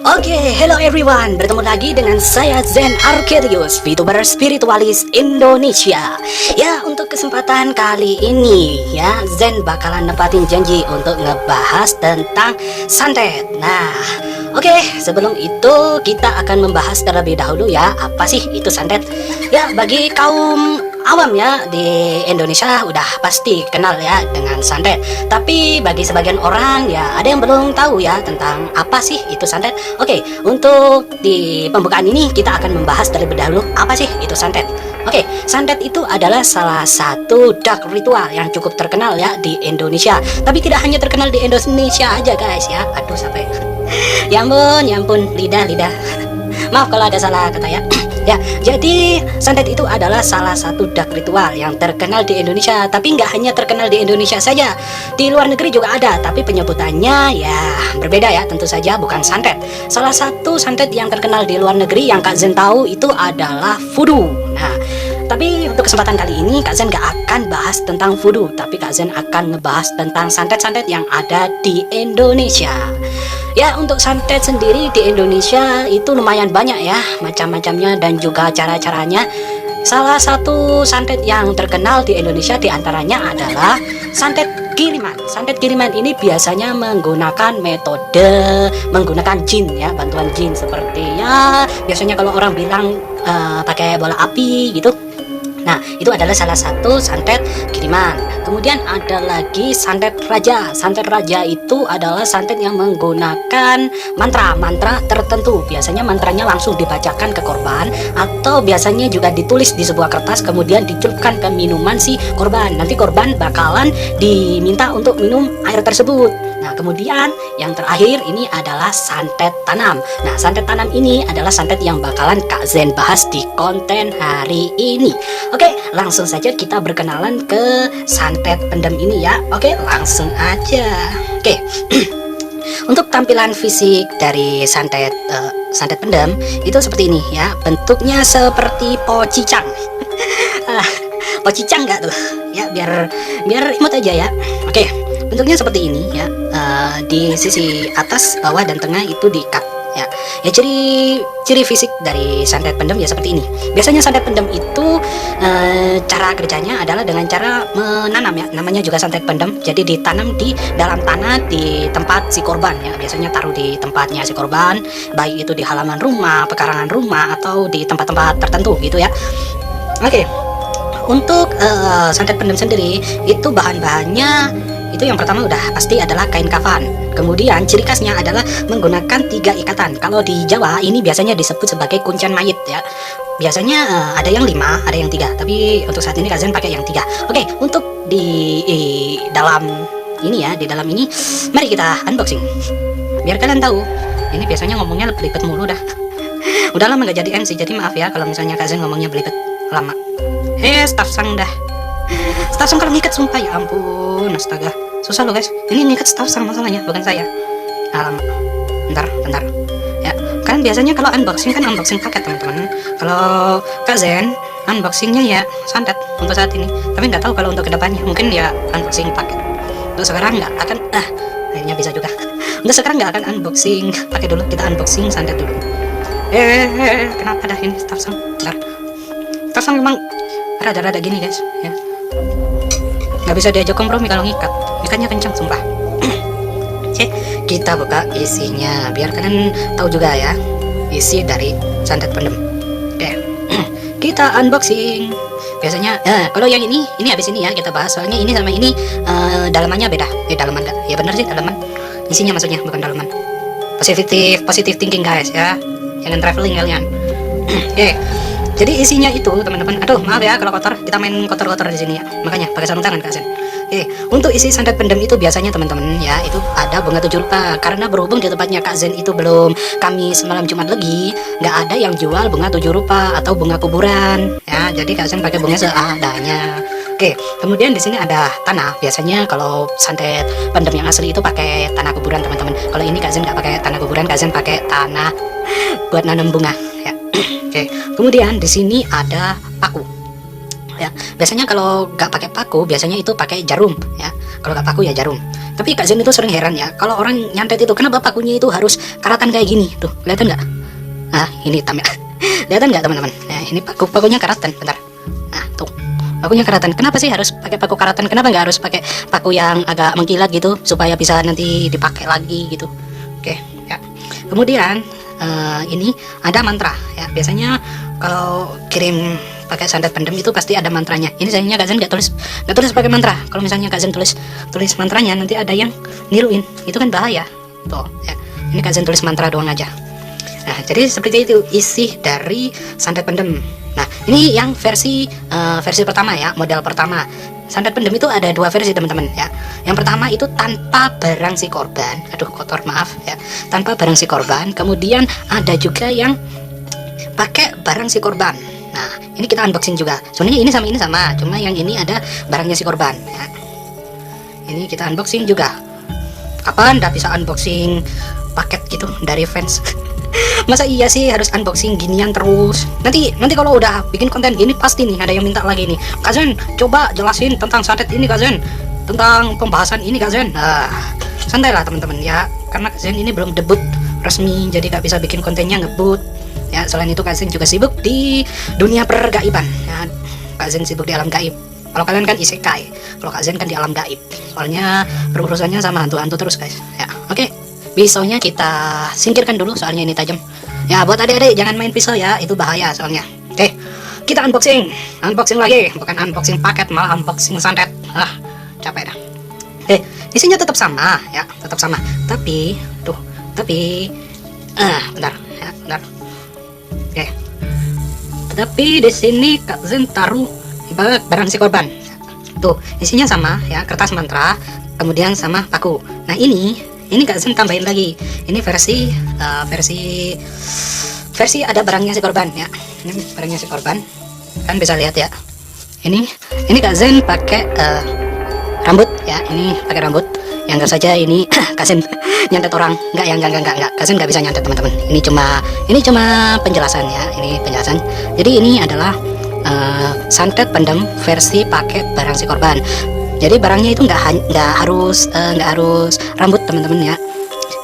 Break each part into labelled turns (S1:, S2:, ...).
S1: Hello everyone, bertemu lagi dengan saya Zen Arcadius, VTuber spiritualis Indonesia. Ya, untuk kesempatan kali ini ya, Zen bakalan nepatin janji untuk ngebahas tentang santet. Sebelum itu kita akan membahas terlebih dahulu ya, apa sih itu santet? Ya, bagi kaum awam ya di Indonesia udah pasti kenal ya dengan santet. Tapi bagi sebagian orang ya ada yang belum tahu ya tentang apa sih itu santet. Untuk di pembukaan ini kita akan membahas terlebih dahulu apa sih itu santet. Santet itu adalah salah satu dark ritual yang cukup terkenal ya di Indonesia. Tapi tidak hanya terkenal di Indonesia aja guys ya. Aduh sampai ya ampun lidah. Maaf kalau ada salah kata ya. Ya, jadi santet itu adalah salah satu dark ritual yang terkenal di Indonesia. Tapi nggak hanya terkenal di Indonesia saja, di luar negeri juga ada. Tapi penyebutannya ya berbeda ya, tentu saja bukan santet. Salah satu santet yang terkenal di luar negeri yang Kak Zen tahu itu adalah voodoo. Nah, tapi untuk kesempatan kali ini Kak Zen gak akan bahas tentang voodoo, tapi Kak Zen akan ngebahas tentang santet-santet yang ada di Indonesia. Ya, untuk santet sendiri di Indonesia itu lumayan banyak ya macam-macamnya dan juga cara-caranya. Salah satu santet yang terkenal di Indonesia diantaranya adalah santet kiriman. Santet kiriman ini biasanya menggunakan metode menggunakan jin ya, bantuan jin seperti ya biasanya kalau orang bilang pakai bola api gitu. Nah, itu adalah salah satu santet kiriman. Kemudian ada lagi santet raja. Santet raja itu adalah santet yang menggunakan mantra tertentu. Biasanya mantranya langsung dibacakan ke korban, atau biasanya juga ditulis di sebuah kertas kemudian dicelupkan ke minuman si korban. Nanti korban bakalan diminta untuk minum air tersebut. Nah, kemudian yang terakhir ini adalah santet tanam. Nah, santet tanam ini adalah santet yang bakalan Kak Zen bahas di konten hari ini. Langsung saja kita berkenalan ke santet pendem ini ya. Langsung aja. Untuk tampilan fisik dari santet pendem itu seperti ini ya. Bentuknya seperti pocicang. Pocicang nggak tuh? Ya, biar imut aja ya. Bentuknya seperti ini ya. Di sisi atas, bawah, dan tengah itu diikat ya. Ciri fisik dari santet pendem ya seperti ini. Biasanya santet pendem itu cara kerjanya adalah dengan cara menanam ya. Namanya juga santet pendem. Jadi ditanam di dalam tanah di tempat si korban ya. Biasanya taruh di tempatnya si korban, baik itu di halaman rumah, pekarangan rumah, atau di tempat-tempat tertentu gitu ya. Untuk santet pendem sendiri itu bahan-bahannya itu yang pertama udah pasti adalah kain kafan. Kemudian ciri khasnya adalah menggunakan 3 ikatan. Kalau di Jawa ini biasanya disebut sebagai kuncen mayit ya. Biasanya ada yang 5, ada yang 3. Tapi untuk saat ini Kak Zen pakai yang 3. Untuk di dalam ini ya, di dalam ini mari kita unboxing. Biar kalian tahu. Ini biasanya ngomongnya belibet mulu dah. Udah lama gak jadi MC, jadi maaf ya kalau misalnya Kak Zen ngomongnya belibet lama. Staff sang dah. Staff sang kalau ngikat sumpah ya ampun, astaga. Susah loh guys. Ini ngikat staff sang masalahnya, bukan saya. Alamak. Bentar. Ya, kan biasanya kalau unboxing kan unboxing paket teman-teman. Kalau Kak Zen unboxingnya ya santet untuk saat ini. Tapi nggak tahu kalau untuk kedepannya mungkin ya unboxing paket. Untuk sekarang nggak akan akhirnya bisa juga. Untuk sekarang nggak akan unboxing pakai dulu, kita unboxing santet dulu. Kenapa dah ini staff sang? Bentar. Staff sang memang rada-rada gini guys ya. Nggak bisa diajak kompromi kalau ngikat. Ngikatnya kencang sumpah. Kita buka isinya biar kalian tahu juga ya isi dari santet pendem. Kita unboxing. Biasanya kalau yang ini habis ini ya kita bahas, soalnya ini sama ini dalamannya beda. Dalaman enggak? Ya bener sih dalaman. Isinya maksudnya bukan dalaman. Positive thinking guys ya. Jangan traveling kalian. Jadi isinya itu teman-teman. Aduh maaf ya kalau kotor, kita main kotor-kotor di sini ya. Makanya pakai sarung tangan Kak Zen. Untuk isi santet pendem itu biasanya teman-teman ya itu ada bunga 7 rupa. Karena berhubung di tempatnya Kak Zen itu belum Kamis malam Jumat Legi, nggak ada yang jual bunga 7 rupa atau bunga kuburan ya. Jadi Kak Zen pakai bunga seadanya. Kemudian di sini ada tanah. Biasanya kalau santet pendem yang asli itu pakai tanah kuburan teman-teman. Kalau ini Kak Zen nggak pakai tanah kuburan, Kak Zen pakai tanah buat nanam bunga ya. Kemudian di sini ada paku. Ya, biasanya kalau nggak pakai paku, biasanya itu pakai jarum ya. Kalau nggak paku ya jarum. Tapi Kak Zen itu sering heran ya, kalau orang nyantet itu kenapa pakunya itu harus karatan kayak gini. Tuh, kelihatan nggak? Nah, ini hitam ya. Kelihatan nggak teman-teman? Nah, ini pakunya karatan. Bentar. Nah, tuh. Pakunya karatan. Kenapa sih harus pakai paku karatan? Kenapa nggak harus pakai paku yang agak mengkilat gitu supaya bisa nanti dipakai lagi gitu? Oke, ya. Kemudian ini ada mantra ya. Biasanya kalau kirim pakai santet pendem itu pasti ada mantranya. Ini sayangnya Kak Zen nggak tulis pakai mantra. Kalau misalnya Kak Zen tulis mantranya, nanti ada yang niruin. Itu kan bahaya. Tuh, ya. Ini Kak Zen tulis mantra doang aja. Nah, jadi seperti itu isi dari santet pendem. Nah, ini yang versi pertama ya, model pertama. Santet pendem itu ada dua versi teman-teman ya. Yang pertama itu tanpa barang si korban. Aduh, kotor, maaf ya. Tanpa barang si korban. Kemudian ada juga yang pakai barang si korban. Nah, ini kita unboxing juga. Sebenarnya ini sama, cuma yang ini ada barangnya si korban ya. Ini kita unboxing juga. Kapan udah bisa unboxing paket gitu dari fans? Masa iya sih harus unboxing ginian terus? Nanti kalau udah bikin konten gini pasti nih ada yang minta lagi nih, Kak Zen coba jelasin tentang santet ini Kak Zen, tentang pembahasan ini Kak Zen. Santai lah teman-teman ya, karena Kak Zen ini belum debut resmi, jadi gak bisa bikin kontennya ngebut ya. Selain itu Kak Zen juga sibuk di dunia pergaiban ya. Kak Zen sibuk di alam gaib. Kalau kalian kan isekai, kalau Kak Zen kan di alam gaib. Soalnya berurusannya sama hantu-hantu terus guys ya. Oke, pisaunya kita singkirkan dulu soalnya ini tajam ya. Buat adik-adik jangan main pisau ya, itu bahaya soalnya. Oke, kita unboxing lagi, bukan unboxing paket, malah unboxing santet. Capek dah. Isinya tetap sama ya, tapi bentar ya, bentar. Oke, tapi di sini Kak Zen taruh ibarat barang si korban. Tuh, isinya sama ya, kertas mantra, kemudian sama paku. Nah, ini Kak Zen tambahin lagi. Ini versi ada barangnya si korban ya. Ini barangnya si korban. Kan bisa lihat ya. Ini Kak Zen pakai rambut ya. Ini pakai rambut. Yang enggak saja ini Kak Zen nyantet orang. Enggak. Kak Zen nggak bisa nyantet teman-teman. Ini cuma penjelasan ya. Ini penjelasan. Jadi ini adalah santet pendem versi pakai barang si korban. Jadi barangnya itu nggak harus rambut teman-teman ya.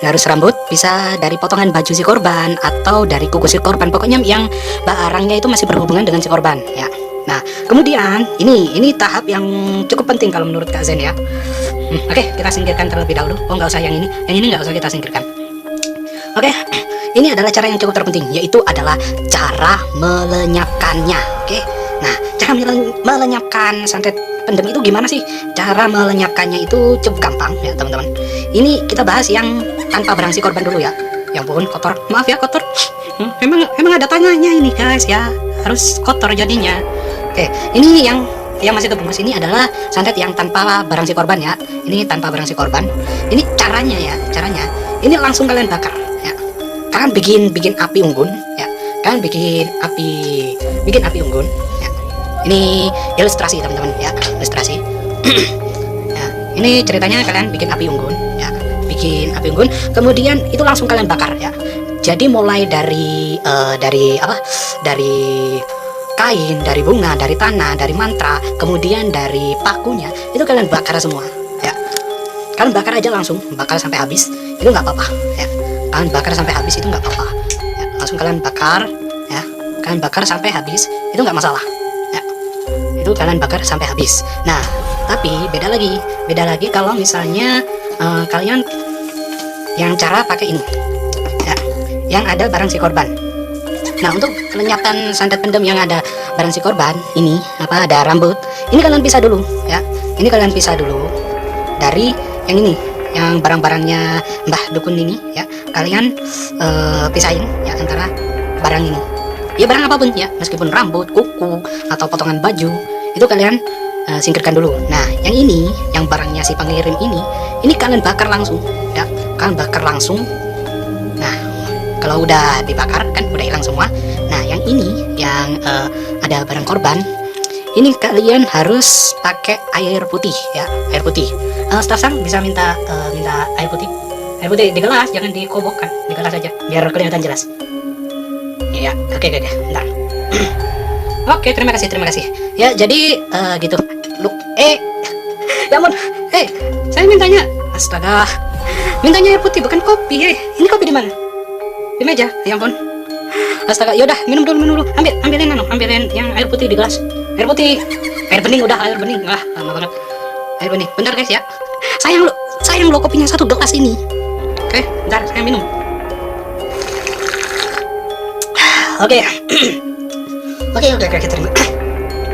S1: Nggak harus rambut, bisa dari potongan baju si korban atau dari kuku si korban. Pokoknya yang barangnya itu masih berhubungan dengan si korban ya. Nah, kemudian ini tahap yang cukup penting kalau menurut Kak Zen ya. Oke, kita singkirkan terlebih dahulu. Oh, nggak usah yang ini nggak usah kita singkirkan. Oke, ini adalah cara yang cukup terpenting, yaitu adalah cara melenyapkannya. Oke, nah cara melenyapkan santet pendem itu gimana sih? Cara melenyapkannya itu cukup gampang ya teman-teman. Ini kita bahas yang tanpa barang si korban dulu ya. Yang pun kotor, maaf ya kotor. Emang ada tanyanya ini guys ya, harus kotor jadinya. Oke, ini yang masih kebungkus ini adalah santet yang tanpa barang si korban ya. Ini tanpa barang si korban. Ini caranya. Ini langsung kalian bakar ya. Kalian bikin api unggun ya. Kalian bikin api unggun ya. Ini ilustrasi teman-teman ya, ilustrasi. Ya, ini ceritanya kalian bikin api unggun ya. Bikin api unggun, kemudian itu langsung kalian bakar ya. Jadi mulai dari kain, dari bunga, dari tanah, dari mantra, kemudian dari pakunya, itu kalian bakar semua ya. Kalian bakar aja langsung, bakar sampai habis, itu nggak apa-apa ya. Kalian bakar sampai habis itu nggak apa-apa ya. Langsung kalian bakar ya, kalian bakar sampai habis itu nggak masalah ya. Itu kalian bakar sampai habis. Nah, tapi beda lagi kalau misalnya kalian yang cara pakai ini ya, yang ada barang si korban. Nah, untuk lenyapkan santet pendem yang ada barang si korban ini ada rambut, ini kalian pisah dulu ya. Ini kalian pisah dulu dari yang ini, yang barang-barangnya Mbah Dukun ini ya. Kalian pisahin ya antara barang ini ya, barang apapun ya, meskipun rambut, kuku, atau potongan baju, itu kalian singkirkan dulu. Nah, yang ini, yang barangnya si pengirim ini kalian bakar langsung ya. Kalian bakar langsung. Nah, kalau udah dibakar kan udah hilang semua. Nah, yang ini yang ada barang korban, ini kalian harus pakai air putih ya, air putih. Staf sang bisa minta air putih di gelas, jangan dikobok kan, di gelas aja biar kelihatan jelas. Ya, oke, bentar. Oke, terima kasih. Ya, jadi gitu. Loh, ya ampun, saya mintanya Astaga, mintanya air putih bukan kopi. Ini kopi di mana? Di meja. Ya ampun. Astaga, yaudah minum dulu. Ambilin yang air putih di gelas. Air putih. Air bening udah, air bening. Wah, lama banget. Air bening. Bentar guys ya. Sayang lo kopinya satu gelas ini. Oke, bentar saya minum. Oke. Oke, terima.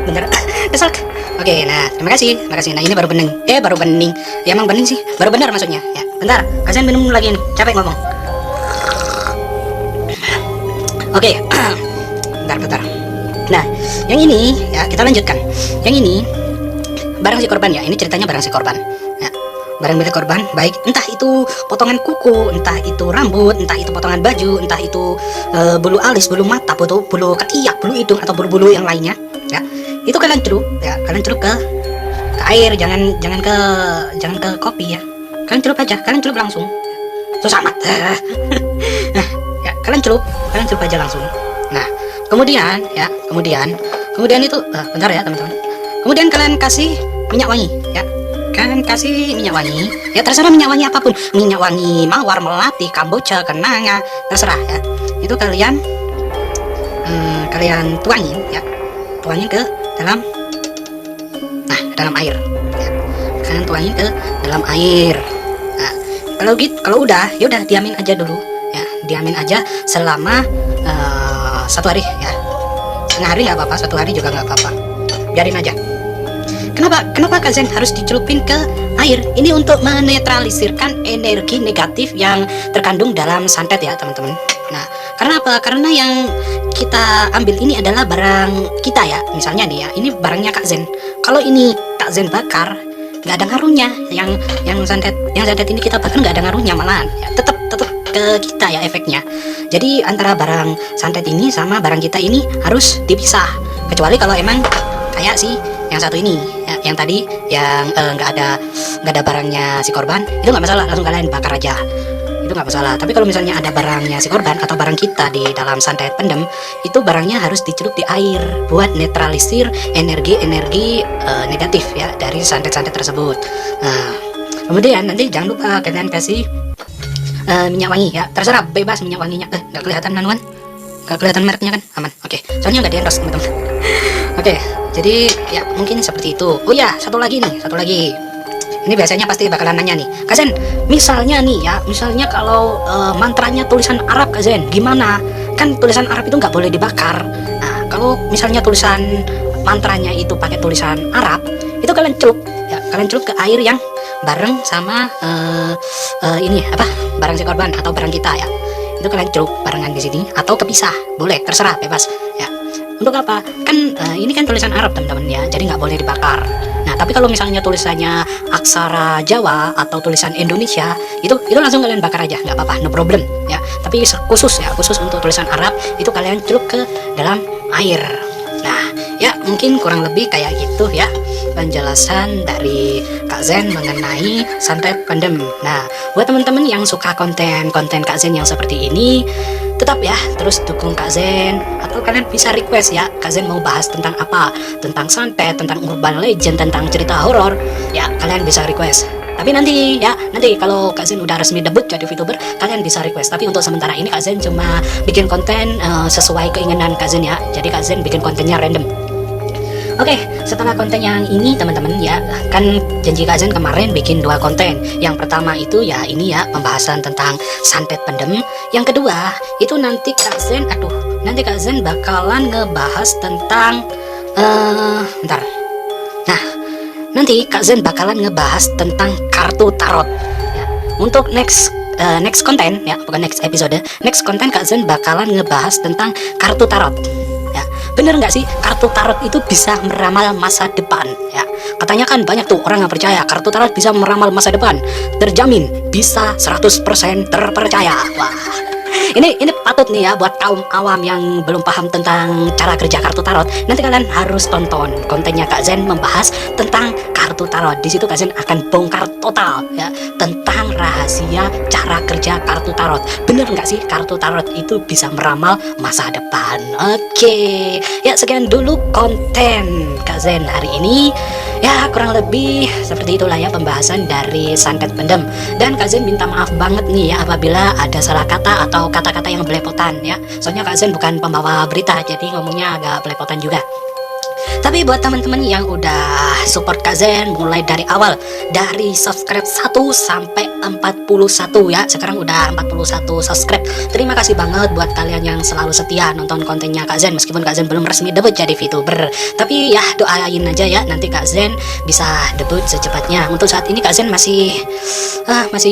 S1: Bentar. Kesel. Oke, nah terima kasih. Nah ini baru bening. Baru bening. Ya emang bening sih. Baru benar maksudnya. Ya, bentar. Kasian minum lagi nih. Capek ngomong. Oke. Bentar. Nah, yang ini ya kita lanjutkan. Yang ini barang si korban ya. Ini ceritanya barang si korban. Ya, barang milik korban, baik entah itu potongan kuku, entah itu rambut, entah itu potongan baju, entah itu bulu alis, bulu mata, bulu ketiak, bulu hidung atau bulu-bulu yang lainnya. Ya, itu kalian celup ke air, jangan ke kopi ya. Kalian celup langsung. Susah amat. Ya, kalian celup aja langsung. Nah, kemudian itu bentar ya teman-teman. Kemudian kalian kasih minyak wangi ya. Kalian kasih minyak wangi. Ya terserah minyak wangi apapun. Minyak wangi mawar, melati, kamboja, kenanga, terserah ya. Itu kalian tuangin ya. Tuangin ke dalam air ya. Kalian tuangin ke dalam air. Nah, kalau udah ya udah diamin aja dulu ya. Diamin aja selama 1 hari ya. Setengah hari nggak apa-apa, 1 hari juga nggak apa-apa. Biarin aja. Kenapa Kak Zen harus dicelupin ke air? Ini untuk menetralisirkan energi negatif yang terkandung dalam santet ya teman-teman. Nah, karena apa? Karena yang kita ambil ini adalah barang kita ya. Misalnya nih ya, ini barangnya Kak Zen. Kalau ini Kak Zen bakar, nggak ada ngaruhnya. Yang santet ini kita bakar nggak ada ngaruhnya, malahan ya, tetap ke kita ya efeknya. Jadi antara barang santet ini sama barang kita ini harus dipisah. Kecuali kalau emang kayak sih yang satu ini ya, yang tadi yang nggak ada barangnya si korban, itu nggak masalah, langsung kalian bakar aja, itu nggak masalah. Tapi kalau misalnya ada barangnya si korban atau barang kita di dalam santet pendem, itu barangnya harus dicelup di air buat netralisir energi negatif ya dari santet tersebut. Nah, kemudian nanti jangan lupa kalian kasih minyak wangi ya, terserah bebas minyak wanginya. Nggak kelihatan nanuan, nggak kelihatan mereknya kan, aman. Oke, soalnya nggak di endorse teman-teman. Oke, jadi ya mungkin seperti itu. Oh ya, satu lagi. Ini biasanya pasti bakalan nanya nih, Kak Zen, misalnya kalau mantranya tulisan Arab Kak Zen, gimana? Kan tulisan Arab itu nggak boleh dibakar. Nah, kalau misalnya tulisan mantranya itu pakai tulisan Arab, itu kalian celup ke air yang bareng sama barang si korban atau barang kita ya. Itu kalian celup barengan di sini atau kepisah, boleh, terserah, bebas ya. Untuk apa? Kan ini kan tulisan Arab teman-teman ya, jadi nggak boleh dibakar. Nah, tapi kalau misalnya tulisannya aksara Jawa atau tulisan Indonesia, itu langsung kalian bakar aja, nggak apa-apa, no problem ya. Tapi khusus untuk tulisan Arab itu kalian celup ke dalam air. Nah, ya mungkin kurang lebih kayak gitu ya penjelasan dari Kak Zen mengenai santet pendem. Nah, buat teman-teman yang suka konten Kak Zen yang seperti ini, tetap ya terus dukung Kak Zen, atau kalian bisa request ya, Kak Zen mau bahas tentang apa, tentang santet, tentang urban legend, tentang cerita horor ya, kalian bisa request. Tapi nanti kalau Kak Zen udah resmi debut jadi VTuber, kalian bisa request. Tapi untuk sementara ini Kak Zen cuma bikin konten sesuai keinginan Kak Zen ya. Jadi Kak Zen bikin kontennya random. Oke, setelah konten yang ini teman-teman ya, kan janji Kak Zen kemarin bikin 2 konten. Yang pertama itu ya ini ya, pembahasan tentang santet pendem. Yang kedua itu nanti Kak Zen bakalan ngebahas tentang bentar. Nah, nanti Kak Zen bakalan ngebahas tentang kartu tarot ya. Untuk next konten ya, bukan next episode, next konten Kak Zen bakalan ngebahas tentang kartu tarot ya. Bener nggak sih kartu tarot itu bisa meramal masa depan ya? Katanya kan banyak tuh orang yang percaya kartu tarot bisa meramal masa depan, terjamin bisa 100% terpercaya. Wah, ini patut nih ya buat kaum awam yang belum paham tentang cara kerja kartu tarot. Nanti kalian harus tonton kontennya Kak Zen membahas tentang kartu tarot. Di situ Kak Zen akan bongkar total ya tentang rahasia cara kerja kartu tarot. Bener nggak sih kartu tarot itu bisa meramal masa depan? Oke, ya sekian dulu konten Kak Zen hari ini. Ya kurang lebih seperti itulah ya pembahasan dari Santet Pendem. Dan Kak Zen minta maaf banget nih ya apabila ada salah kata atau kata-kata yang belepotan ya. Soalnya Kak Zen bukan pembawa berita, jadi ngomongnya agak belepotan juga. Tapi buat teman-teman yang udah support Kak Zen mulai dari awal, dari subscribe 1 sampai 41 ya, sekarang udah 41 subscribe. Terima kasih banget buat kalian yang selalu setia nonton kontennya Kak Zen, meskipun Kak Zen belum resmi debut jadi VTuber. Tapi ya doain aja ya nanti Kak Zen bisa debut secepatnya. Untuk saat ini Kak Zen masih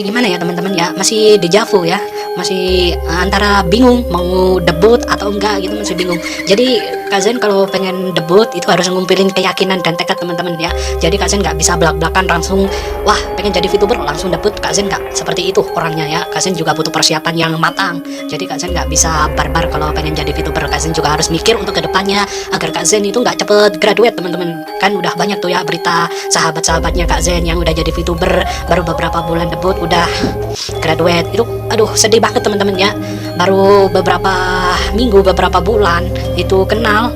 S1: gimana ya teman-teman ya, masih dejavu ya, masih antara bingung mau debut atau enggak gitu, masih bingung. Jadi Kak Zen kalau pengen debut itu harus ngumpulin keyakinan dan tekad teman-teman ya. Jadi Kak Zen nggak bisa belak-belakan langsung wah pengen jadi VTuber langsung debut. Kak Zen nggak seperti itu orangnya ya. Kak Zen juga butuh persiapan yang matang. Jadi Kak Zen nggak bisa barbar kalau pengen jadi VTuber. Kak Zen juga harus mikir untuk kedepannya agar Kak Zen itu nggak cepet graduate teman-teman. Kan udah banyak tuh ya berita sahabat-sahabatnya Kak Zen yang udah jadi VTuber baru beberapa bulan debut udah graduate. Itu aduh sedih banget teman-teman ya. Baru beberapa minggu, beberapa bulan itu kenal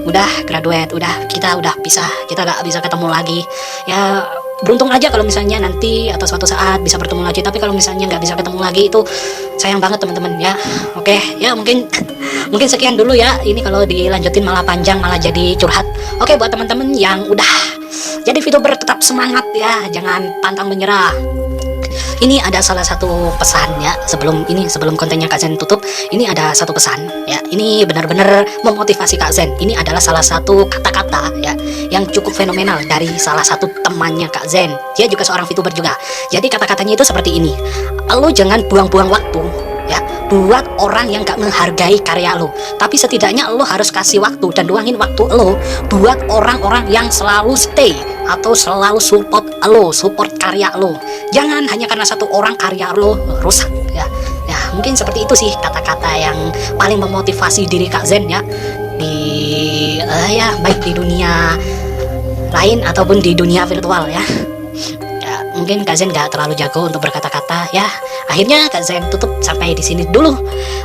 S1: udah graduate, kita udah pisah, kita gak bisa ketemu lagi ya. Beruntung aja kalau misalnya nanti atau suatu saat bisa bertemu lagi, tapi kalau misalnya nggak bisa ketemu lagi itu sayang banget teman-teman ya. Oke ya mungkin sekian dulu ya, ini kalau dilanjutin malah panjang, malah jadi curhat. Oke buat teman-teman yang udah jadi VTuber tetap semangat ya, jangan pantang menyerah. Ini ada salah satu pesan ya, sebelum kontennya Kak Zen tutup, ini ada satu pesan ya. Ini benar-benar memotivasi Kak Zen. Ini adalah salah satu kata-kata ya yang cukup fenomenal dari salah satu temannya Kak Zen. Dia juga seorang VTuber juga. Jadi kata-katanya itu seperti ini. Lo jangan buang-buang waktu ya buat orang yang gak menghargai karya lo, tapi setidaknya lo harus kasih waktu dan luangin waktu lo buat orang-orang yang selalu stay atau selalu support karya lo. Jangan hanya karena satu orang karya lo rusak ya. Ya mungkin seperti itu sih kata-kata yang paling memotivasi diri Kak Zen ya, di ya baik di dunia lain ataupun di dunia virtual ya. Mungkin Kak Zen gak terlalu jago untuk berkata-kata ya. Akhirnya Kak Zen tutup sampai di sini dulu.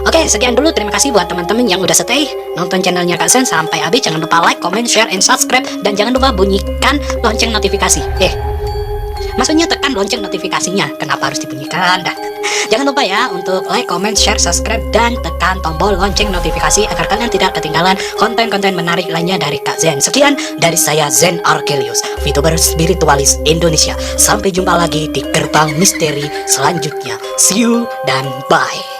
S1: Oke, sekian dulu. Terima kasih buat teman-teman yang udah stay nonton channelnya Kak Zen sampai habis. Jangan lupa like, comment, share, and subscribe, dan jangan lupa bunyikan lonceng notifikasi. Maksudnya tekan lonceng notifikasinya. Kenapa harus dibunyikan? Jangan lupa ya untuk like, comment, share, subscribe, dan tekan tombol lonceng notifikasi agar kalian tidak ketinggalan konten-konten menarik lainnya dari Kak Zen. Sekian dari saya Zen Arkelius, VTuber spiritualis Indonesia. Sampai jumpa lagi di gerbang misteri selanjutnya. See you dan bye.